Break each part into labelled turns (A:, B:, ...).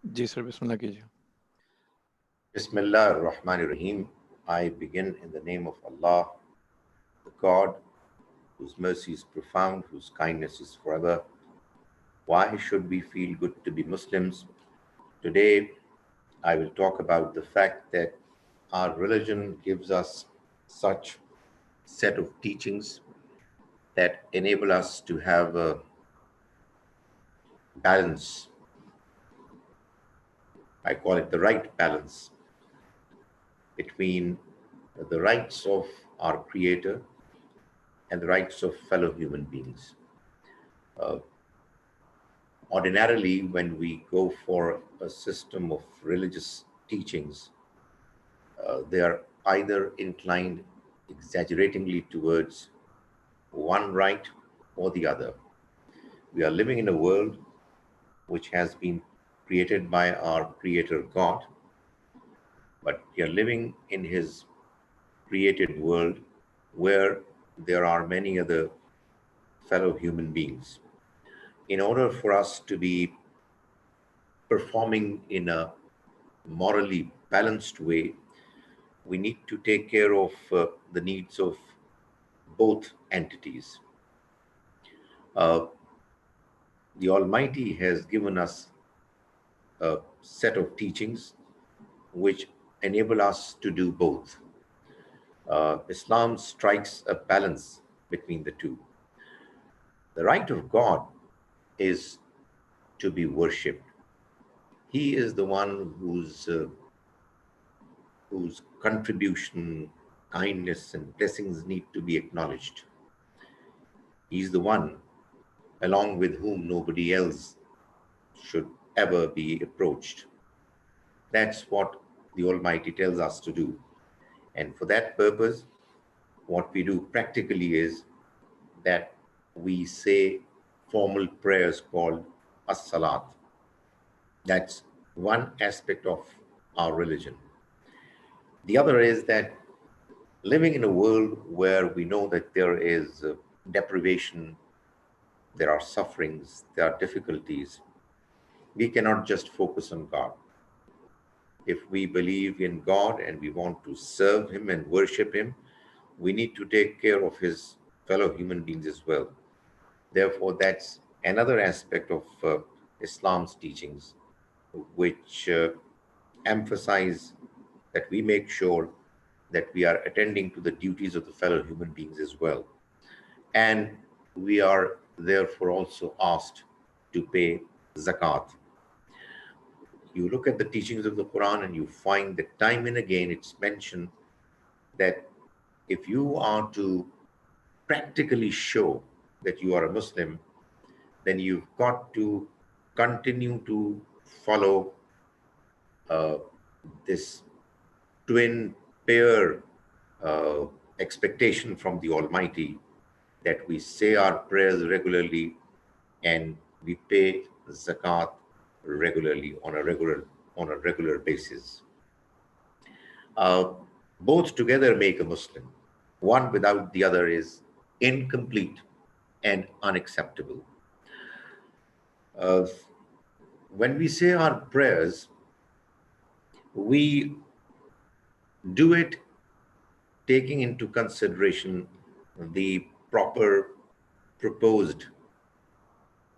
A: जी sir, बिस्मिल्लाह कीजिए।
B: Bismillah ar-Rahman ar-Rahim. I begin in the name of Allah, the God whose mercy is profound, whose kindness is forever. Why should we feel good to be Muslims? Today, I will talk about the fact that our religion gives us such set of teachings that enable us to have a balance. I call it the right balance between the rights of our Creator and the rights of fellow human beings. Uh, Ordinarily, when we go for a system of religious teachings, they are either inclined exaggeratingly towards one right or the other. We are living in a world which has been created by our Creator God, but we are living in His created world where there are many other fellow human beings. In order for us to be performing in a morally balanced way, we need to take care of the needs of both entities. Uh, the Almighty has given us a set of teachings which enable us to do both. Islam strikes a balance between the two. The right of God is to be worshipped. He is the one whose contribution, kindness, and blessings need to be acknowledged. He's the one along with whom nobody else should ever be approached. That's what the Almighty tells us to do. And for that purpose, what we do practically is that we say formal prayers called as-salat. That's one aspect of our religion. The other is that living in a world where we know that there is deprivation, there are sufferings, there are difficulties, we cannot just focus on God. If we believe in God and we want to serve Him and worship Him, we need to take care of His fellow human beings as well. Therefore, that's another aspect of Islam's teachings, which emphasize that we make sure that we are attending to the duties of the fellow human beings as well. And we are therefore also asked to pay zakat. You look at the teachings of the Quran and you find that time and again it's mentioned that if you are to practically show that you are a Muslim, then you've got to continue to follow uh, this twin pair uh, expectation from the Almighty that we say our prayers regularly and we pay zakat regularly on a regular basis. Uh, Both together make a Muslim. One without the other is incomplete and unacceptable. Uh, when we say our prayers, we do it taking into consideration the proper proposed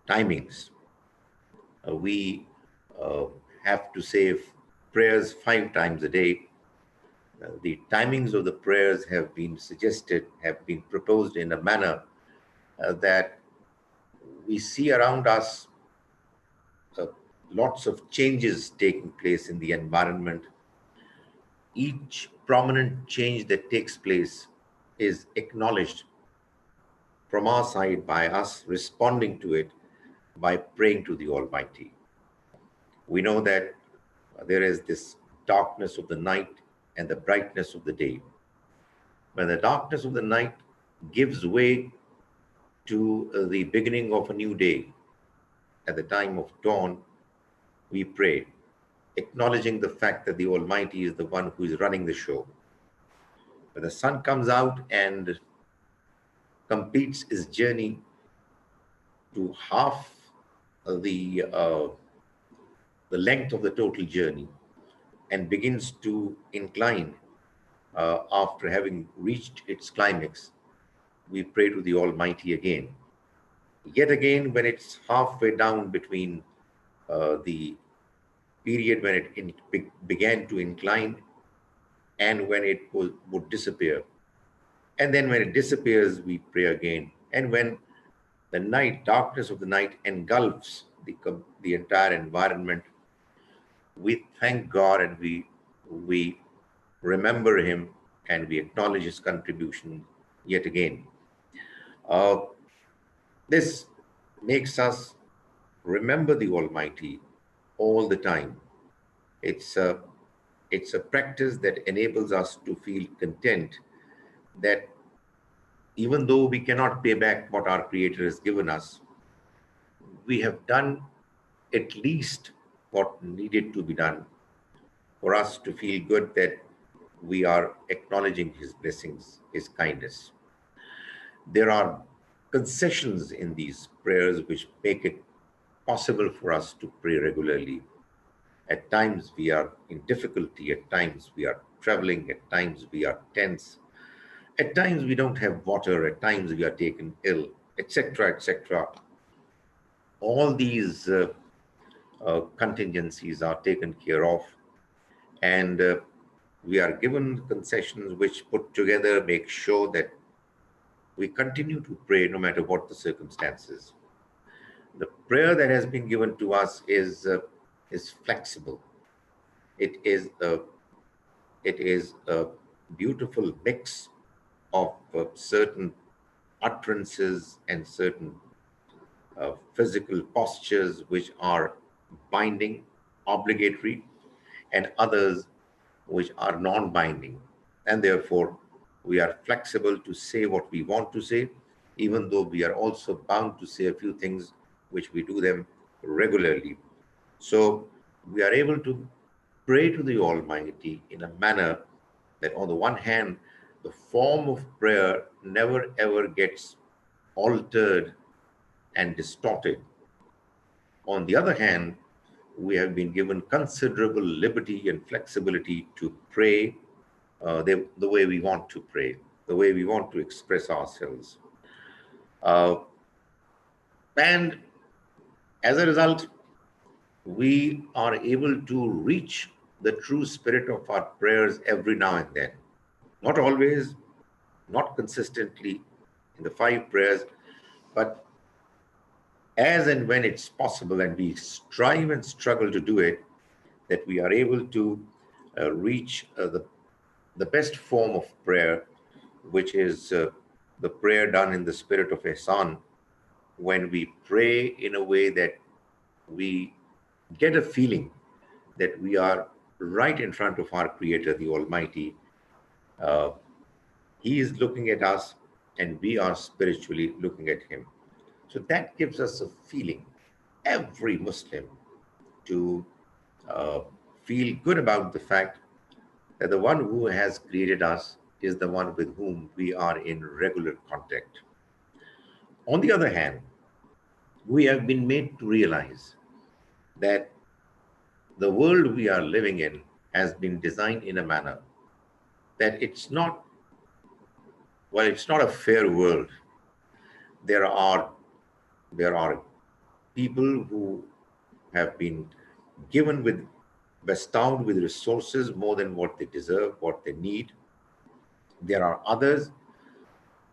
B: timings. We uh, have to say prayers 5 times a day. The timings of the prayers have been suggested, have been proposed in a manner that we see around us uh, lots of changes taking place in the environment. Each prominent change that takes place is acknowledged from our side by us responding to it by praying to the Almighty. We know that there is this darkness of the night and the brightness of the day. When the darkness of the night gives way to the beginning of a new day, at the time of dawn, we pray, acknowledging the fact that the Almighty is the one who is running the show. When the sun comes out and completes his journey to half the the length of the total journey and begins to incline after having reached its climax, we pray to the Almighty again. Yet again, when it's halfway down between the period when began to incline and when it would disappear. And then when it disappears, we pray again. And when the night, darkness of the night engulfs the entire environment, we thank God and we remember Him and we acknowledge His contribution yet again. Uh, this makes us remember the Almighty all the time. It's a practice that enables us to feel content that even though we cannot pay back what our Creator has given us, we have done at least what needed to be done for us to feel good that we are acknowledging His blessings, His kindness. There are concessions in these prayers which make it possible for us to pray regularly. At times we are in difficulty, at times we are traveling, at times we are tense, at times we don't have water, at times we are taken ill, etc., etc. All these contingencies are taken care of, and we are given concessions which put together make sure that we continue to pray no matter what the circumstances. The prayer that has been given to us is flexible. It is a beautiful mix of certain utterances and certain physical postures which are binding, obligatory, and others which are non-binding. And therefore, we are flexible to say what we want to say, even though we are also bound to say a few things which we do them regularly. So we are able to pray to the Almighty in a manner that, on the one hand, the form of prayer never ever gets altered and distorted. On the other hand, we have been given considerable liberty and flexibility to pray the way we want to pray, the way we want to express ourselves. Uh, and as a result, we are able to reach the true spirit of our prayers every now and then. Not always, not consistently in the 5 prayers, but as and when it's possible, and we strive and struggle to do it, that we are able to reach the best form of prayer, which is the prayer done in the spirit of ihsan, when we pray in a way that we get a feeling that we are right in front of our Creator, the Almighty. Uh, he is looking at us and we are spiritually looking at Him. So that gives us a feeling, every Muslim, to uh, feel good about the fact that the one who has created us is the one with whom we are in regular contact. On the other hand, we have been made to realize that the world we are living in has been designed in a manner that it's not a fair world. There are people who have been bestowed with resources more than what they deserve, what they need. There are others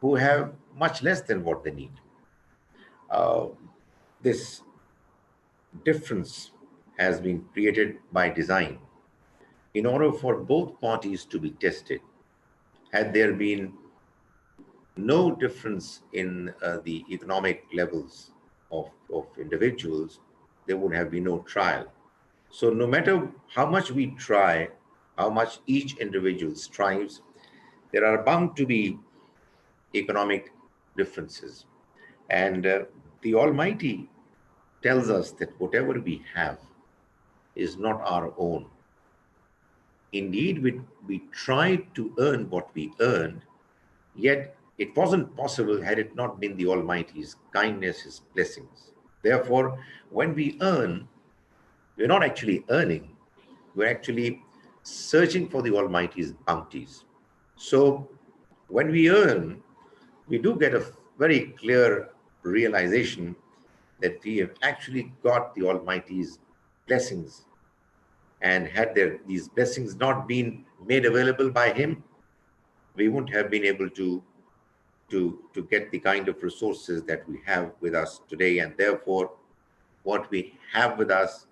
B: who have much less than what they need. Uh, this difference has been created by design in order for both parties to be tested. Had there been no difference in the economic levels of individuals, there would have been no trial. So no matter how much we try, how much each individual strives, there are bound to be economic differences. And the Almighty tells us that whatever we have is not our own. Indeed, we tried to earn what we earned, yet it wasn't possible had it not been the Almighty's kindness, His blessings. Therefore, when we earn, We're not actually earning, we're actually searching for the Almighty's bounties. So when we earn, we do get a very clear realization that we have actually got the Almighty's blessings. And had these blessings not been made available by Him, we wouldn't have been able to get the kind of resources that we have with us today. And therefore, what we have with us,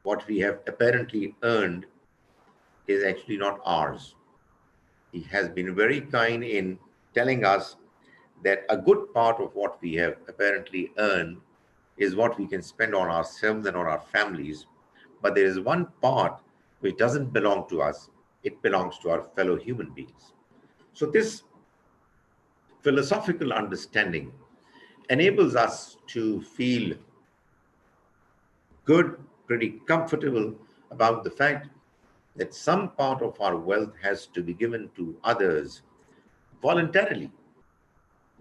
B: what we have apparently earned, is actually not ours. He has been very kind in telling us that a good part of what we have apparently earned is what we can spend on ourselves and on our families. But there is one part which doesn't belong to us, it belongs to our fellow human beings. So, this philosophical understanding enables us to feel good, pretty comfortable about the fact that some part of our wealth has to be given to others voluntarily.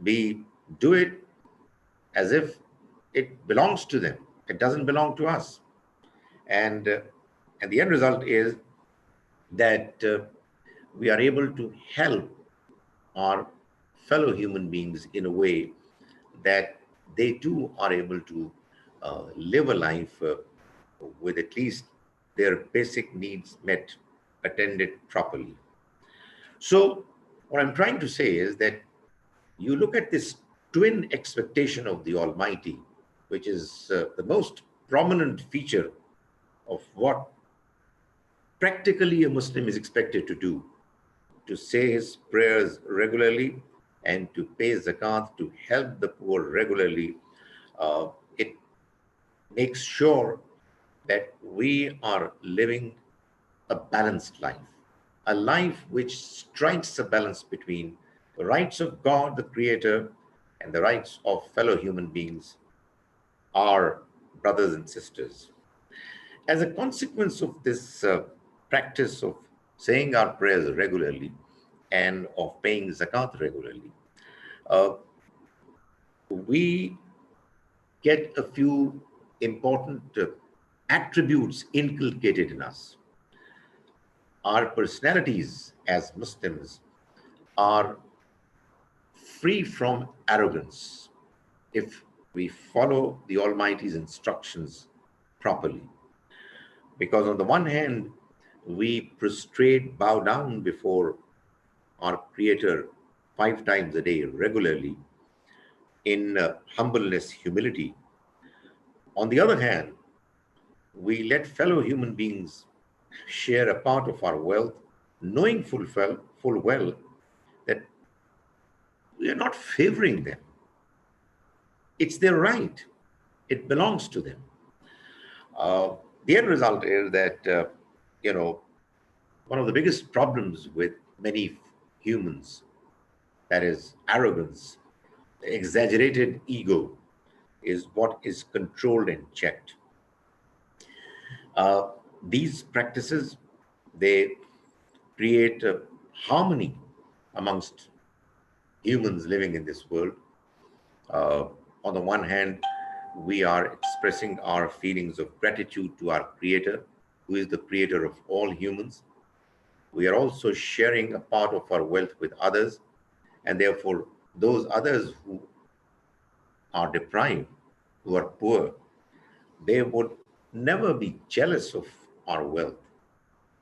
B: We do it as if it belongs to them. It doesn't belong to us. And the end result is that we are able to help our fellow human beings in a way that they too are able to live a life with at least their basic needs met, attended properly. So, what I'm trying to say is that you look at this twin expectation of the Almighty, which is the most prominent feature of what practically a Muslim is expected to do, to say his prayers regularly and to pay zakat, to help the poor regularly. It makes sure that we are living a balanced life, a life which strikes a balance between the rights of God, the Creator, and the rights of fellow human beings, our brothers and sisters. As a consequence of this practice of saying our prayers regularly and of paying zakat regularly, uh, we get a few important attributes inculcated in us. Our personalities as Muslims are free from arrogance if we follow the Almighty's instructions properly. Because on the one hand, we prostrate, bow down before our Creator 5 times a day regularly in humbleness, humility. On the other hand, we let fellow human beings share a part of our wealth, knowing full well that we are not favoring them. It's their right. It belongs to them. Uh, the end result is that, you know, one of the biggest problems with many humans, that is arrogance, exaggerated ego, is what is controlled and checked. Uh, these practices, they create harmony amongst humans living in this world. Uh, on the one hand, we are expressing our feelings of gratitude to our Creator, who is the Creator of all humans. We are also sharing a part of our wealth with others, and therefore, those others who are deprived, who are poor, they would never be jealous of our wealth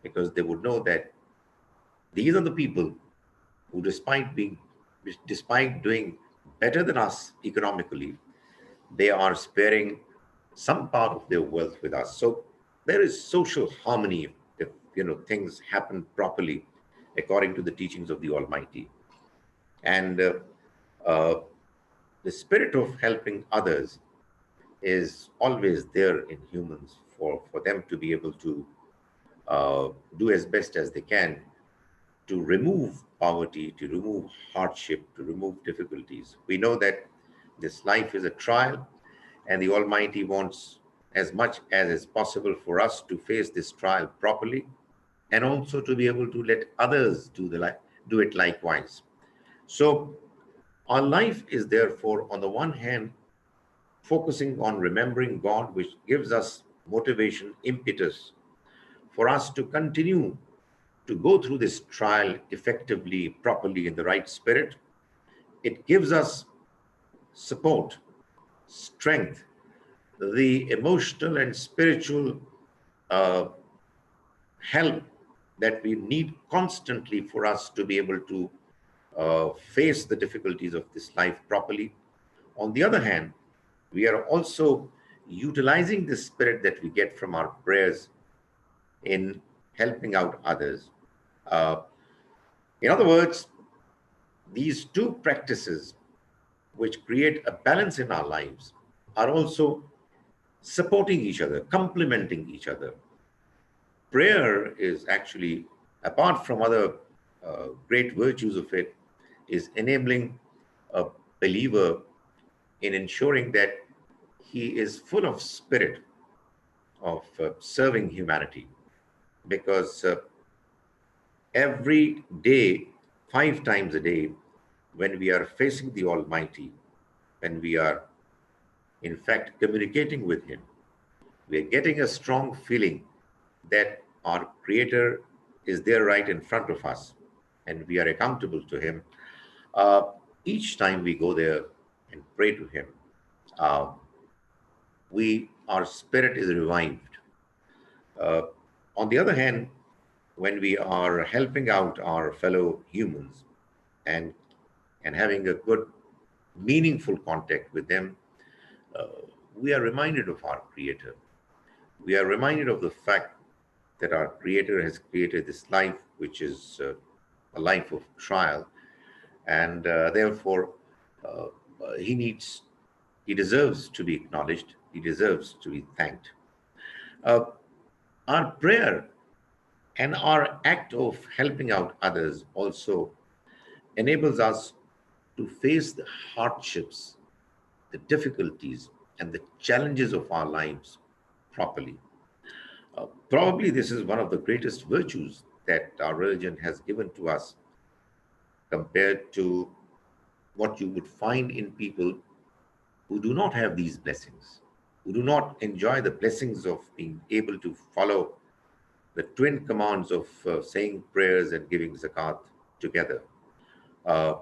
B: because they would know that these are the people who, despite doing better than us economically, they are sparing some part of their wealth with us. So there is social harmony if things happen properly according to the teachings of the Almighty. And uh, the spirit of helping others is always there in humans for them to be able to do as best as they can to remove poverty, to remove hardship, to remove difficulties. We know that this life is a trial, and the Almighty wants as much as is possible for us to face this trial properly and also to be able to let others do it likewise. So, our life is therefore, on the one hand, focusing on remembering God, which gives us motivation, impetus for us to continue to go through this trial effectively, properly, in the right spirit. It gives us support, strength, the emotional and spiritual uh, help that we need constantly for us to be able to face the difficulties of this life properly. On the other hand, we are also utilizing the spirit that we get from our prayers in helping out others. Uh, in other words, these two practices, which create a balance in our lives, are also supporting each other, complementing each other. Prayer is actually, apart from other great virtues of it, is enabling a believer in ensuring that he is full of spirit of serving humanity. Because every day, 5 times a day, when we are facing the Almighty, when we are in fact communicating with Him, we are getting a strong feeling that our Creator is there right in front of us and we are accountable to Him. Uh, each time we go there and pray to Him, uh, our spirit is revived. Uh, on the other hand, when we are helping out our fellow humans and having a good, meaningful contact with them, uh, we are reminded of our Creator. We are reminded of the fact that our Creator has created this life, which is a life of trial, and therefore uh, he deserves to be acknowledged. He deserves to be thanked. Uh, our prayer and our act of helping out others also enables us to face the hardships, the difficulties, and the challenges of our lives properly. Probably this is one of the greatest virtues that our religion has given to us compared to what you would find in people who do not have these blessings, who do not enjoy the blessings of being able to follow the twin commands of saying prayers and giving zakat together. Uh,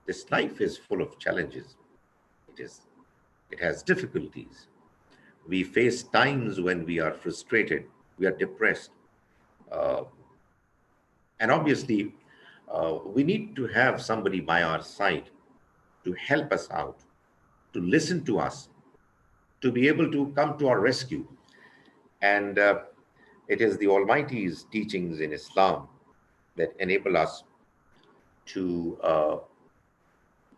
B: this life is full of challenges. It is. It has difficulties. We face times when we are frustrated, we are depressed, uh, and obviously, we need to have somebody by our side to help us out, to listen to us, to be able to come to our rescue. And it is the Almighty's teachings in Islam that enable us to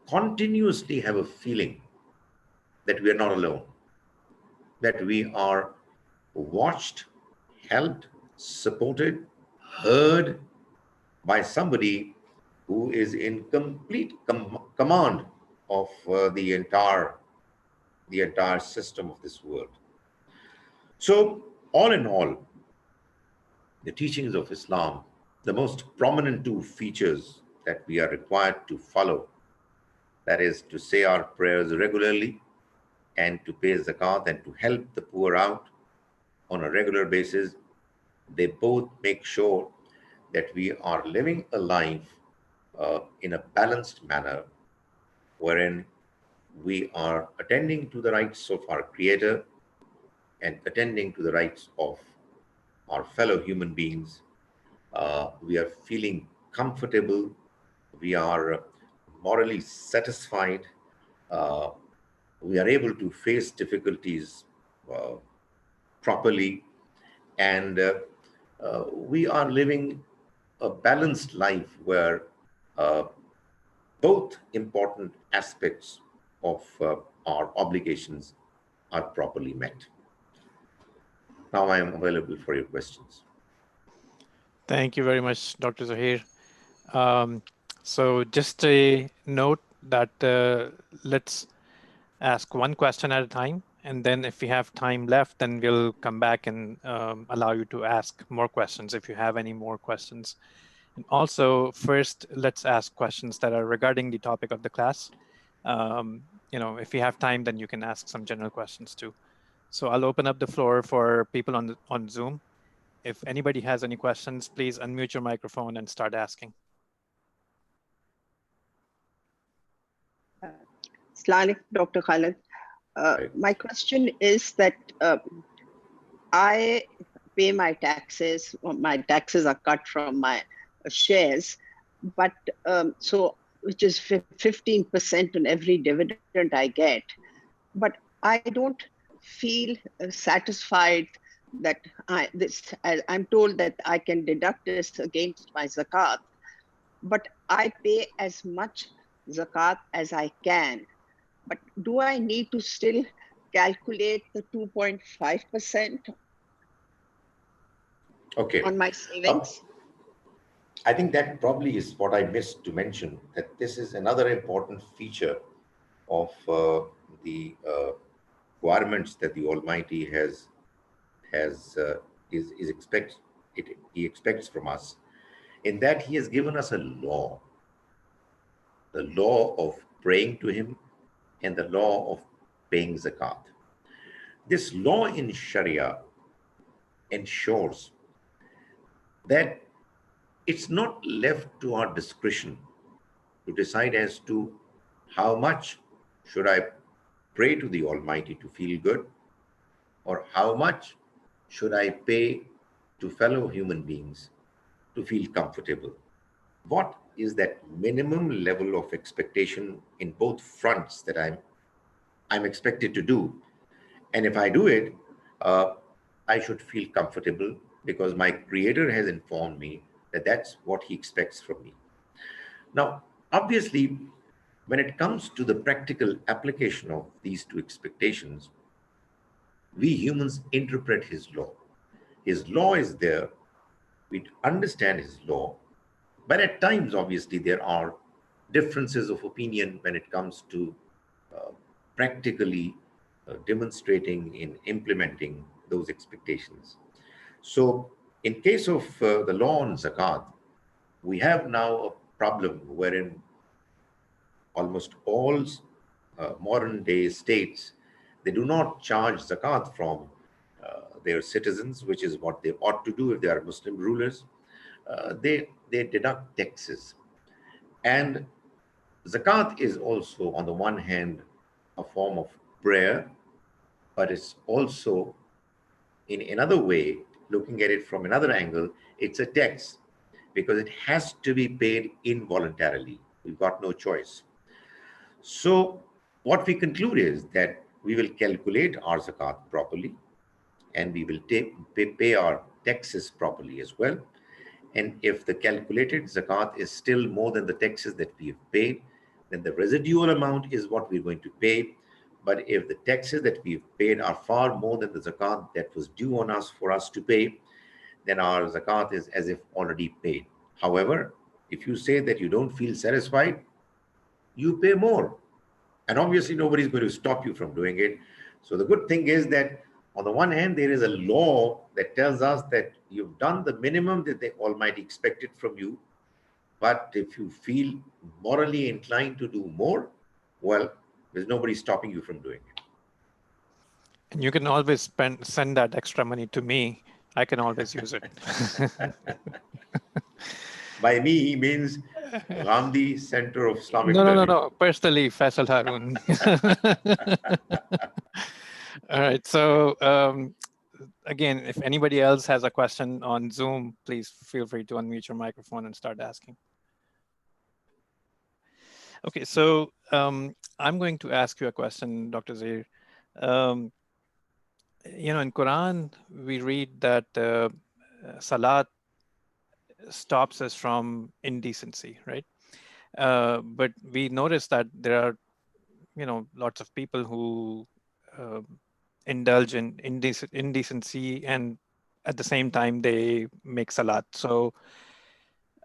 B: continuously have a feeling that we are not alone, that we are watched, helped, supported, heard by somebody who is in complete command of the entire system of this world. So, all in all, the teachings of Islam, the most prominent two features that we are required to follow, that is to say our prayers regularly and to pay zakat and to help the poor out on a regular basis, they both make sure that we are living a life in a balanced manner, wherein we are attending to the rights of our Creator and attending to the rights of our fellow human beings. We are feeling comfortable. We are morally satisfied. Uh, we are able to face difficulties uh, properly, and we are living a balanced life where uh, both important aspects of our obligations are properly met. Now I am available for your questions.
A: Thank you very much, Dr. Zaheer. So just a note that let's ask one question at a time. And then if we have time left, then we'll come back and allow you to ask more questions if you have any more questions. And also, first, let's ask questions that are regarding the topic of the class. If you have time, then you can ask some general questions too. So I'll open up the floor for people on Zoom. If anybody has any questions, please unmute your microphone and start asking.
C: Islamic, Dr. Khalid.
B: Right.
C: My question is that I pay my taxes. My taxes are cut from my shares, but which is 15% on every dividend I get. But I don't feel satisfied that I'm told that I can deduct this against my zakat, but I pay as much zakat as I can. But do I need to still calculate the 2.5%
B: Okay.
C: on my
B: Uh,
C: savings?
B: I think that probably is what I missed to mention, that this is another important feature of the requirements that the Almighty has is expect it he expects from us, in that He has given us a law, the law of praying to Him and the law of paying zakat. This law in Sharia ensures that it's not left to our discretion to decide as to how much should I pray to the Almighty to feel good, or how much should I pay to fellow human beings to feel comfortable. What is that minimum level of expectation in both fronts that I'm expected to do? And if I do it, uh, I should feel comfortable because my Creator has informed me that that's what He expects from me. Now, obviously, when it comes to the practical application of these two expectations, we humans interpret His law. His law is there, we understand His law, but at times, obviously, there are differences of opinion when it comes to uh, practically demonstrating in implementing those expectations. So, in case of the law on zakat, we have now a problem wherein almost all modern day states, they do not charge zakat from their citizens, which is what they ought to do if they are Muslim rulers. They deduct taxes. And zakat is also, on the one hand, a form of prayer, but it's also, in another way, looking at it from another angle, it's a tax because it has to be paid involuntarily. We've got no choice. So, what we conclude is that we will calculate our zakat properly, and we will pay our taxes properly as well. And if the calculated zakat is still more than the taxes that we have paid, then the residual amount is what we're going to pay. But if the taxes that we've paid are far more than the zakat that was due on us for us to pay, then our zakat is as if already paid. However, if you say that you don't feel satisfied, you pay more. And obviously, nobody's going to stop you from doing it. So the good thing is that on the one hand, there is a law that tells us that you've done the minimum that the Almighty expected from you. But if you feel morally inclined to do more, well, there's nobody stopping you from doing it.
A: And you can always send that extra money to me. I can always use it.
B: By me, he means Ghamidi Center of Islamic
A: No, no, no,
B: Learning.
A: no. Personally, Faisal Harun. All right. So again, if anybody else has a question on Zoom, please feel free to unmute your microphone and start asking. Okay, so I'm going to ask you a question, Dr. Zaheer. Um, in Quran, we read that Salat stops us from indecency, right? But we notice that there are, lots of people who uh, indulge in indecency, and at the same time they make salat. So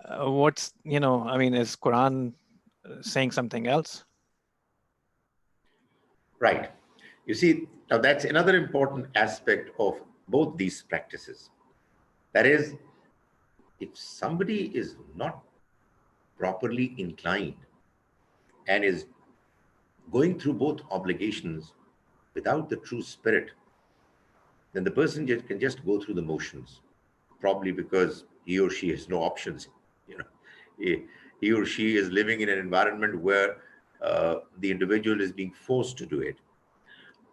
A: is Quran saying something else?
B: Right. You see, now that's another important aspect of both these practices. That is, if somebody is not properly inclined and is going through both obligations without the true spirit, then the person can just go through the motions, probably because he or she has no options. You know, he or she is living in an environment where the individual is being forced to do it,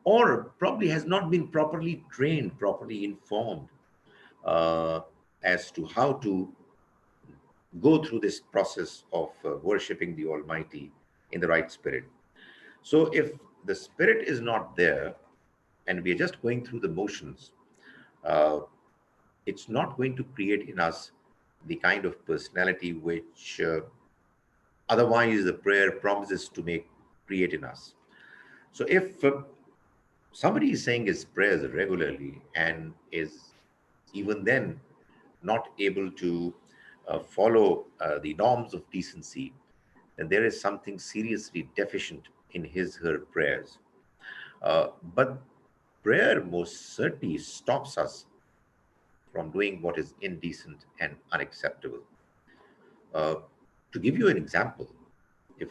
B: or probably has not been properly trained, properly informed uh, as to how to go through this process of worshiping the Almighty in the right spirit. So, if the spirit is not there and we are just going through the motions, uh, it's not going to create in us the kind of personality which otherwise the prayer promises to make create in us. So, if somebody is saying his prayers regularly and is even then not able to follow the norms of decency, then there is something seriously deficient in his her prayers. But prayer most certainly stops us from doing what is indecent and unacceptable. Uh, to give you an example, if,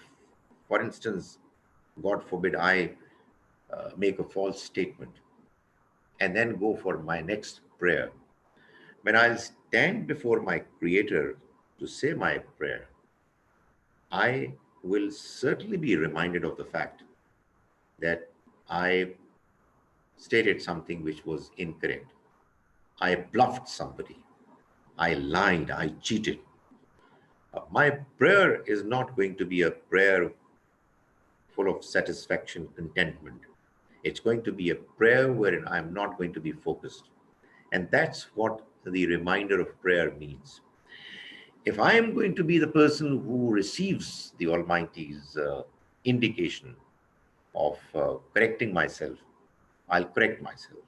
B: for instance, God forbid, I make a false statement and then go for my next prayer, when I'll stand before my Creator to say my prayer, I will certainly be reminded of the fact that I stated something which was incorrect. I bluffed somebody. I lied. I cheated. My prayer is not going to be a prayer full of satisfaction, contentment. It's going to be a prayer wherein I'm not going to be focused. And that's what the reminder of prayer means. If I am going to be the person who receives the Almighty's indication of correcting myself, I'll correct myself.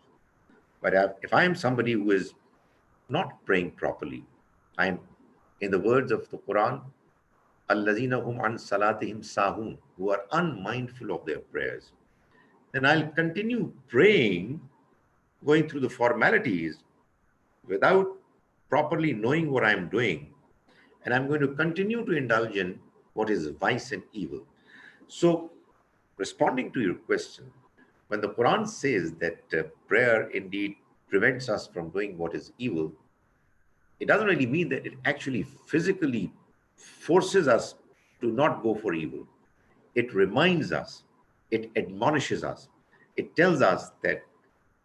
B: But if I am somebody who is not praying properly, I'm, in the words of the Quran, Allazina hum an salatihim sahun, who are unmindful of their prayers, then I'll continue praying, going through the formalities without properly knowing what I'm doing. And I'm going to continue to indulge in what is vice and evil. So, responding to your question, when the Quran says that prayer indeed prevents us from doing what is evil, it doesn't really mean that it actually physically forces us to not go for evil. It reminds us, it admonishes us, it tells us that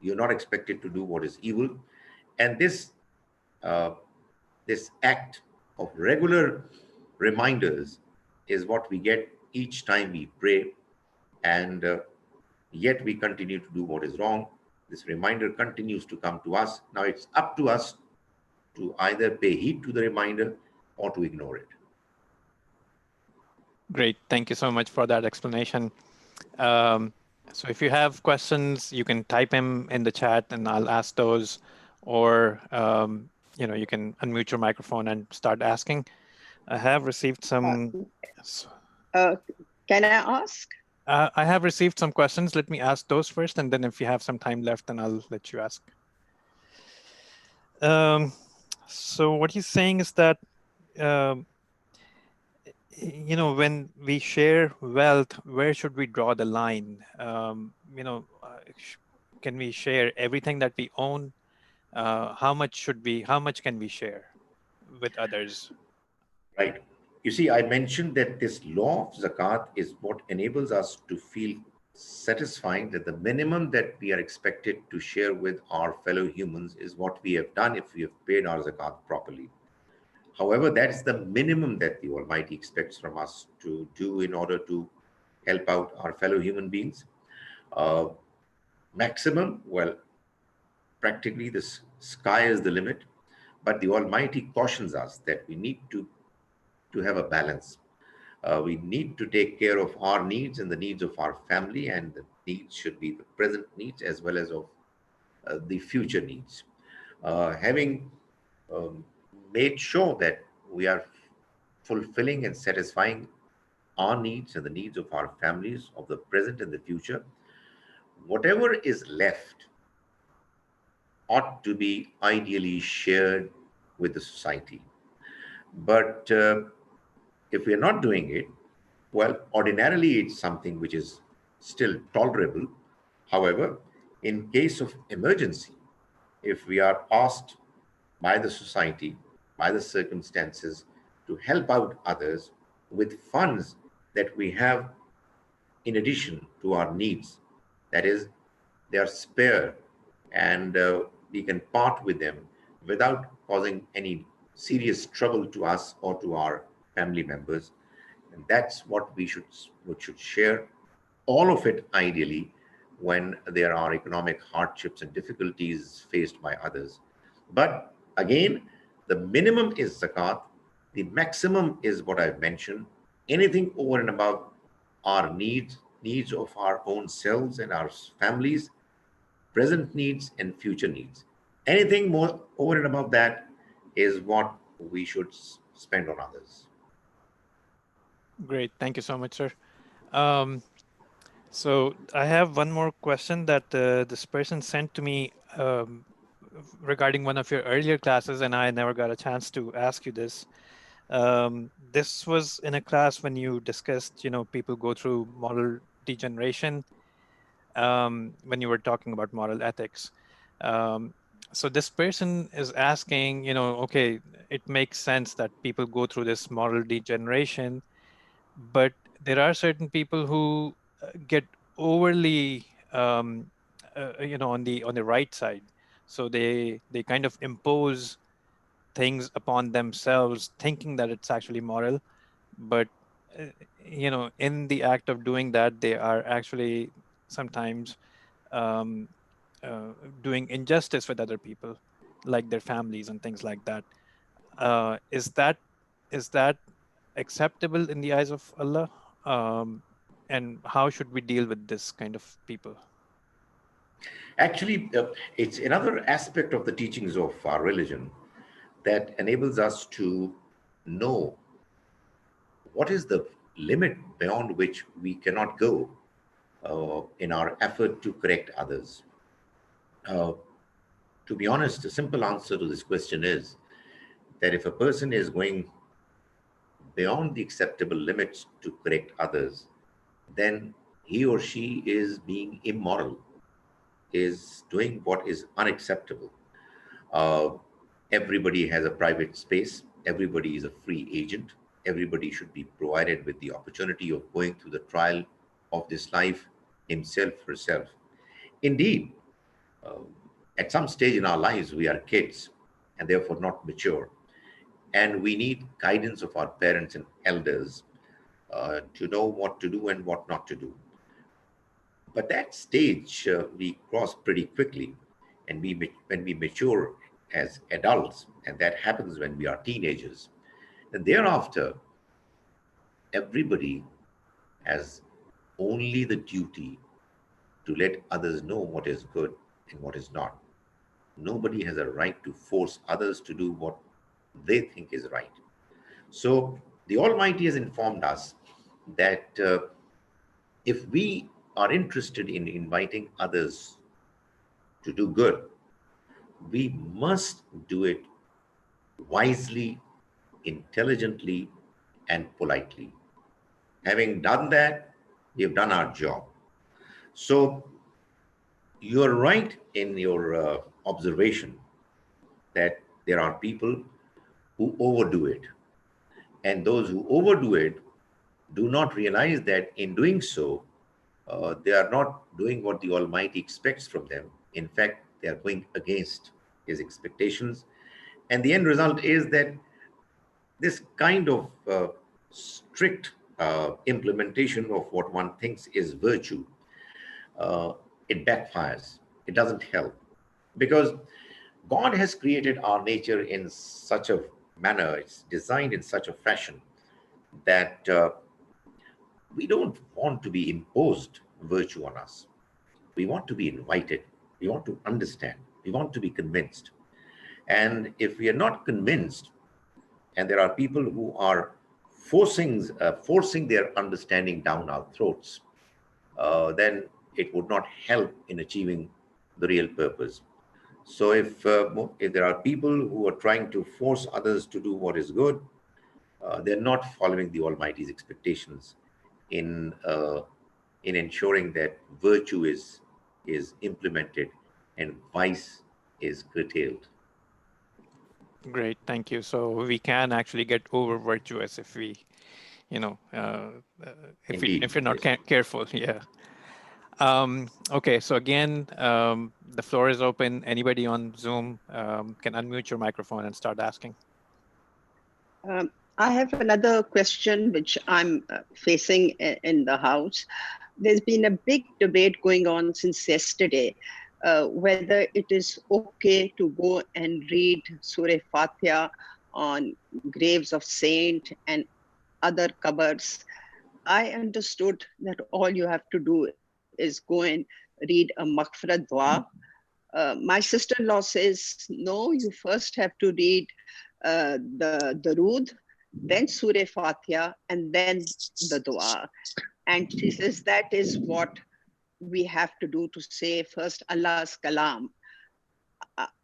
B: you're not expected to do what is evil. And uh, this act of regular reminders is what we get each time we pray, and yet we continue to do what is wrong. This reminder continues to come to us. Now it's up to us to either pay heed to the reminder or to ignore it.
A: Great. Thank you so much for that explanation. So if you have questions, you can type them in the chat and I'll ask those, or you can unmute your microphone and start asking. I have received some.
C: Uh, can I ask?
A: I have received some questions. Let me ask those first, and then if you have some time left, then I'll let you ask. So what he's saying is that um, when we share wealth, where should we draw the line? Can we share everything that we own? How much can we share with others?
B: Right. You see, I mentioned that this law of zakat is what enables us to feel satisfying that the minimum that we are expected to share with our fellow humans is what we have done if we have paid our zakat properly. However, that is the minimum that the Almighty expects from us to do in order to help out our fellow human beings. Uh, Maximum, well, practically the sky is the limit, but the Almighty cautions us that we need to have a balance. We need to take care of our needs and the needs of our family, and the needs should be the present needs as well as of the future needs. Having um, made sure that we are fulfilling and satisfying our needs and the needs of our families of the present and the future, whatever is left ought to be ideally shared with the society. But if we are not doing it, well, ordinarily it's something which is still tolerable. However, in case of emergency, if we are asked by the society, by the circumstances, to help out others with funds that we have in addition to our needs. That is, they are spare and we can part with them without causing any serious trouble to us or to our family members. And that's what should share all of it ideally when there are economic hardships and difficulties faced by others. But again, the minimum is zakat, the maximum is what I've mentioned. Anything over and above our needs of our own selves and our families, present needs and future needs. Anything more over and above that is what we should spend on others.
A: Great. Thank you so much, sir. Um, so I have one more question that this person sent to me regarding one of your earlier classes, and I never got a chance to ask you this. This was in a class when you discussed, people go through moral degeneration, when you were talking about moral ethics. Um, so this person is asking, okay, it makes sense that people go through this moral degeneration, but there are certain people who get overly, on the right side. So they kind of impose things upon themselves, thinking that it's actually moral, but uh, in the act of doing that, they are actually sometimes um, uh, doing injustice with other people, like their families and things like that. Is that acceptable in the eyes of Allah? And how should we deal with this kind of people?
B: Actually, it's another aspect of the teachings of our religion that enables us to know what is the limit beyond which we cannot go in our effort to correct others. Uh, to be honest, the simple answer to this question is that if a person is going beyond the acceptable limits to correct others, then he or she is being immoral, is doing what is unacceptable. Uh, Everybody has a private space. Everybody is a free agent. Everybody should be provided with the opportunity of going through the trial of this life himself, herself. Indeed, uh, at some stage in our lives, we are kids and therefore not mature. And we need guidance of our parents and elders to know what to do and what not to do. But that stage we cross pretty quickly, and when we mature as adults, and that happens when we are teenagers. And thereafter, everybody has only the duty to let others know what is good and what is not. Nobody has a right to force others to do what they think is right. So the Almighty has informed us that if we are interested in inviting others to do good, we must do it wisely, intelligently, and politely. Having done that, we have done our job. So you're right in your observation that there are people who overdo it. And those who overdo it do not realize that in doing so, they are not doing what the Almighty expects from them. In fact, they are going against His expectations. And the end result is that this kind of strict implementation of what one thinks is virtue, uh, it backfires. It doesn't help because God has created our nature in such a manner, it's designed in such a fashion that we don't want to be imposed virtue on us. We want to be invited. We want to understand. We want to be convinced. And if we are not convinced, and there are people who are forcing their understanding down our throats, then it would not help in achieving the real purpose. So if there are people who are trying to force others to do what is good, they're not following the Almighty's expectations in uh, in ensuring that virtue is implemented and vice is curtailed.
A: Great, thank you. So we can actually get over virtuous if we, you know,
B: Indeed,
A: if we're not
B: yes.
A: careful. Yeah. Okay. So again, the floor is open. Anybody on Zoom can unmute your microphone and start asking.
C: I have another question which I'm facing in the House. There's been a big debate going on since yesterday whether it is okay to go and read Surah Fatiha on graves of saint and other cupboards. I understood that all you have to do is go and read a maghfirat dua. My sister-in-law says, no, you first have to read the Darood, then Surah Fatiha, and then the dua. And she says that is what we have to do, to say first Allah's kalam.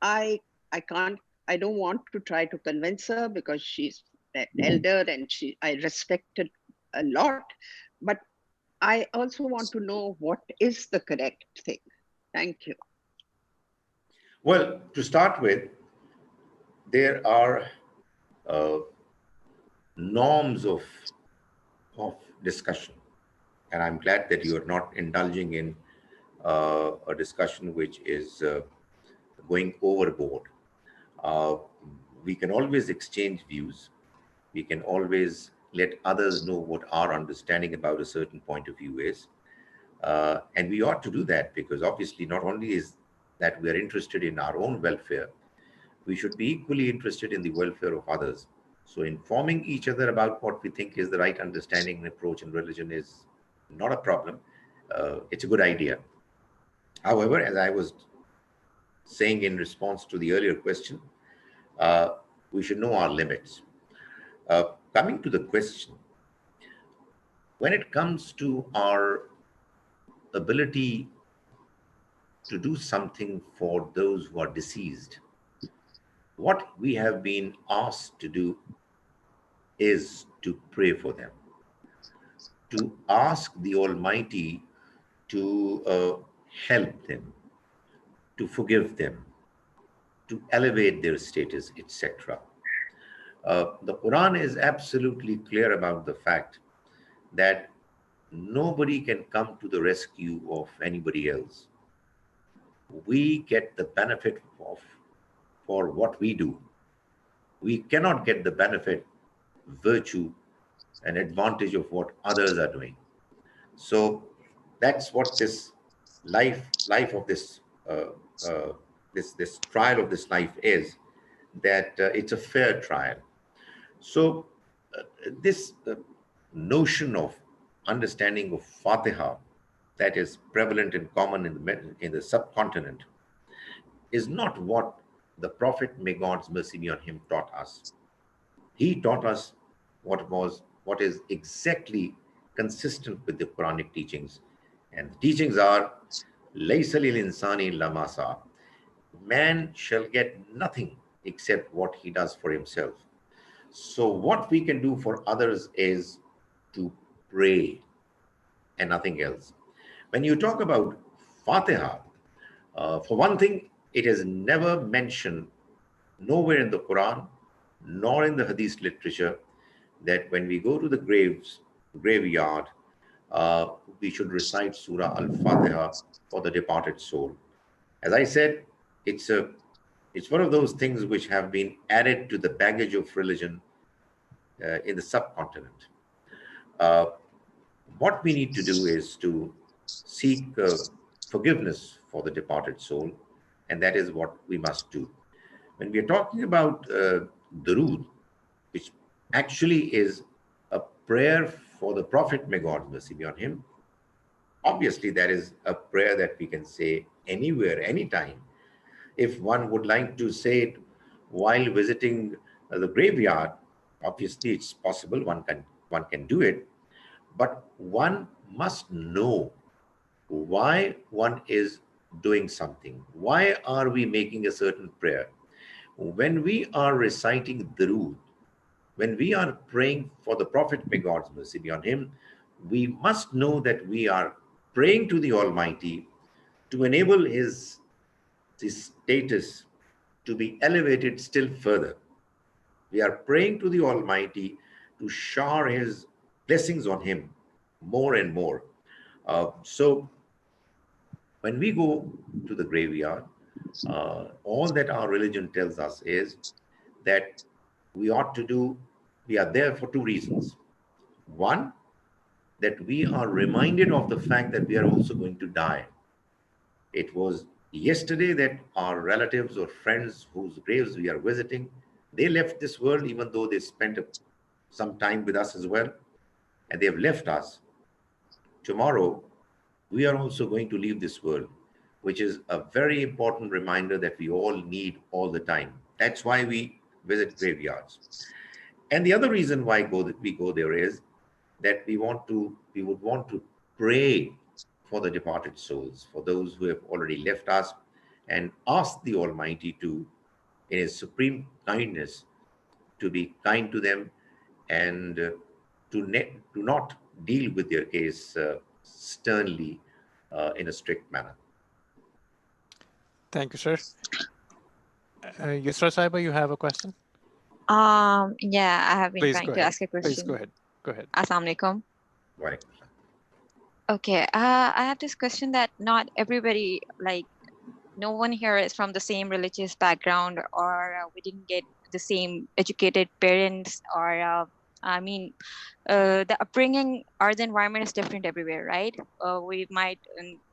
C: I I can't, I don't want to try to convince her because she's an elder and I respect it a lot. But I also want to know what is the correct thing. Thank you.
B: Well, to start with, there are uh, norms of discussion, and I'm glad that you are not indulging in a discussion which is going overboard. Uh, we can always exchange views. We can always let others know what our understanding about a certain point of view is. And we ought to do that because obviously not only is that we are interested in our own welfare, we should be equally interested in the welfare of others. So informing each other about what we think is the right understanding and approach in religion is not a problem. It's a good idea. However, as I was saying in response to the earlier question, uh, we should know our limits. Coming to the question, when it comes to our ability to do something for those who are deceased, what we have been asked to do is to pray for them, to ask the Almighty to help them, to forgive them, to elevate their status, etc. The Quran is absolutely clear about the fact that nobody can come to the rescue of anybody else. We get the benefit of for what we do. We cannot get the benefit, virtue, and advantage of what others are doing. So that's what this life of this this trial of this life is. That it's a fair trial. So this notion of understanding of Fatiha that is prevalent and common in the subcontinent is not what the Prophet, may God's mercy be on him, taught us. He taught us what is exactly consistent with the Quranic teachings. And the teachings are Laysa lil insani lamasa. Man shall get nothing except what he does for himself. So what we can do for others is to pray and nothing else. When you talk about Fatiha, for one thing, it is never mentioned nowhere in the Quran nor in the Hadith literature that when we go to the graveyard, we should recite Surah Al-Fatiha for the departed soul. As I said, it's a it's one of those things which have been added to the baggage of religion in the subcontinent. Uh, what we need to do is to seek forgiveness for the departed soul, and that is what we must do. When we are talking about Darood, which actually is a prayer for the Prophet, may God mercy be on him, obviously that is a prayer that we can say anywhere, anytime. If one would like to say it while visiting the graveyard, obviously it's possible, one can do it, but one must know why one is doing something. Why are we making a certain prayer? When we are reciting Darood, when we are praying for the Prophet, may God's mercy be on him, we must know that we are praying to the Almighty to enable his status to be elevated still further. We are praying to the Almighty to shower His blessings on him more and more. So when we go to the graveyard, all that our religion tells us is that we ought to do, we are there for two reasons. One, that we are reminded of the fact that we are also going to die. It was yesterday that our relatives or friends whose graves we are visiting, they left this world even though they spent some time with us as well, and they have left us. Tomorrow, we are also going to leave this world, which is a very important reminder that we all need all the time. That's why we visit graveyards. And the other reason why we go there is that we would want to pray for the departed souls, for those who have already left us, and ask the Almighty to, in His supreme kindness, to be kind to them and to not deal with their case sternly in a strict manner.
A: Thank you, sir. Yusra Saiba, you have a question?
D: Yeah, I have been
A: Please
D: trying
A: go
D: to
A: ahead.
D: ask a
A: Please
D: question.
A: go ahead. Go ahead.
D: Assalamu alaikum.
B: Right.
D: Okay, I have this question that not everybody, like, no one here is from the same religious background, or we didn't get the same educated parents, or I mean, the upbringing or the environment is different everywhere, right? We might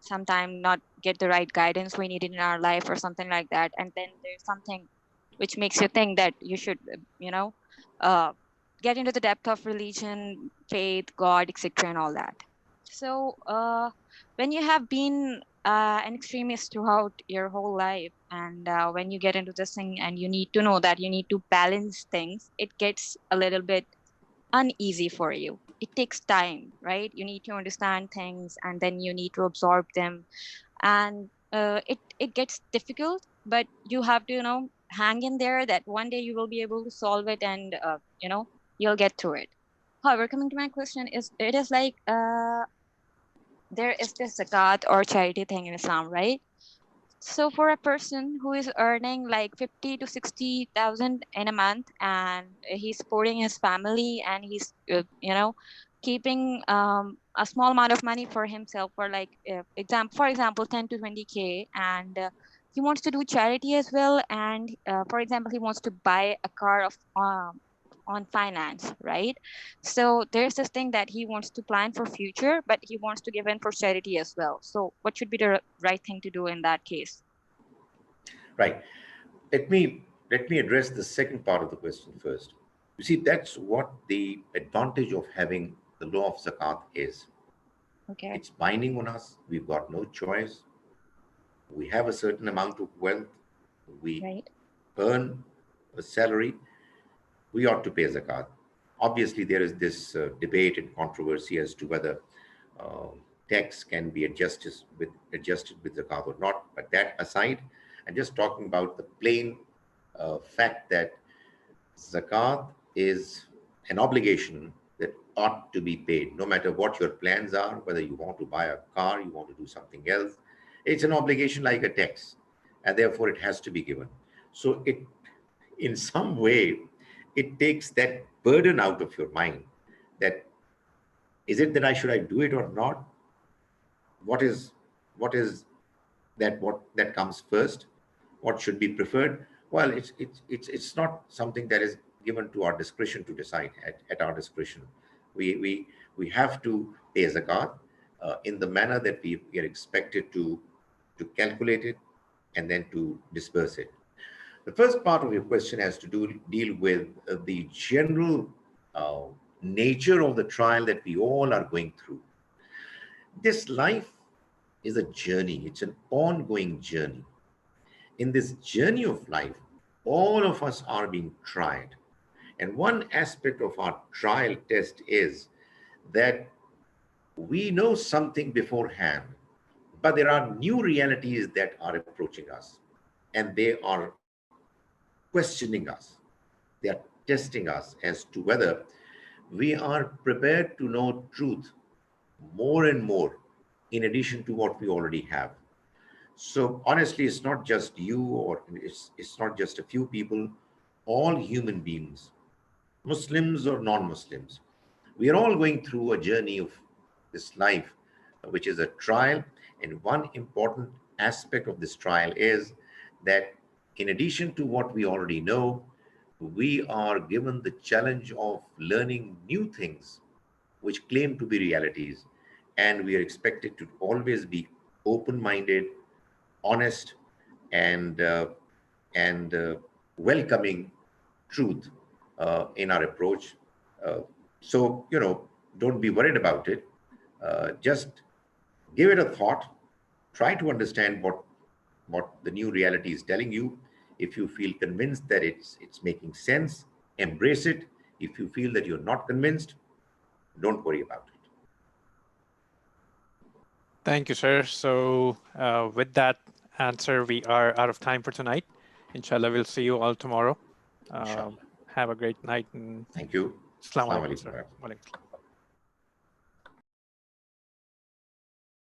D: sometime not get the right guidance we needed in our life or something like that, and then there's something which makes you think that you should, uh, get into the depth of religion, faith, God, etc., and all that. So, when you have been an extremist throughout your whole life, and when you get into this thing and you need to know that you need to balance things, it gets a little bit uneasy for you. It takes time, right? You need to understand things and then you need to absorb them, and it gets difficult, but you have to, hang in there, that one day you will be able to solve it, and you'll get through it. However, coming to my question, is it is like, there is this zakat or charity thing in Islam, right? So for a person who is earning like 50 to 60,000 in a month, and he's supporting his family, and he's keeping a small amount of money for himself, for like, for example 10 to 20K, and he wants to do charity as well, and for example he wants to buy a car of on finance, right? So there's this thing that he wants to plan for future, but he wants to give in for charity as well. So what should be the right thing to do in that case?
B: Right. Let me address the second part of the question first. You see, that's what the advantage of having the law of zakat is.
D: Okay.
B: It's binding on us. We've got no choice. We have a certain amount of wealth. We
D: Right.
B: earn a salary. We ought to pay zakat. Obviously, there is this debate and controversy as to whether uh, tax can be adjusted with zakat or not. But that aside, I'm just talking about the plain fact that zakat is an obligation that ought to be paid, no matter what your plans are, whether you want to buy a car, you want to do something else. It's an obligation like a tax, and therefore it has to be given. So it, in some way, it takes that burden out of your mind. That is it that I do it or not? What is what that comes first? What should be preferred? Well, it's not something that is given to our discretion to decide at our discretion. We have to pay zakat in the manner that we are expected to calculate it and then to disperse it. The first part of your question has to deal with the general uh, nature of the trial that we all are going through. This life is a journey. It's an ongoing journey. In this journey of life, all of us are being tried. And one aspect of our trial test is that we know something beforehand, but there are new realities that are approaching us, and they are questioning us. They are testing us as to whether we are prepared to know truth more and more in addition to what we already have. So honestly, it's not just you, or it's not just a few people. All human beings, Muslims or non-Muslims, we are all going through a journey of this life, which is a trial. And one important aspect of this trial is that, in addition to what we already know, we are given the challenge of learning new things which claim to be realities. And we are expected to always be open minded, honest, and welcoming truth in our approach. Uh, so, don't be worried about it. Just give it a thought. Try to understand what the new reality is telling you. If you feel convinced that it's making sense, embrace it. If you feel that you're not convinced, don't worry about it.
A: Thank you, sir. So, with that answer, we are out of time for tonight. Inshallah, we'll see you all tomorrow.
B: Inshallah.
A: Have a great night and
B: Thank you.
A: Assalamu
B: Assalamu
A: alaikum, sir.
B: alaikum.
A: Wa alaikum salam.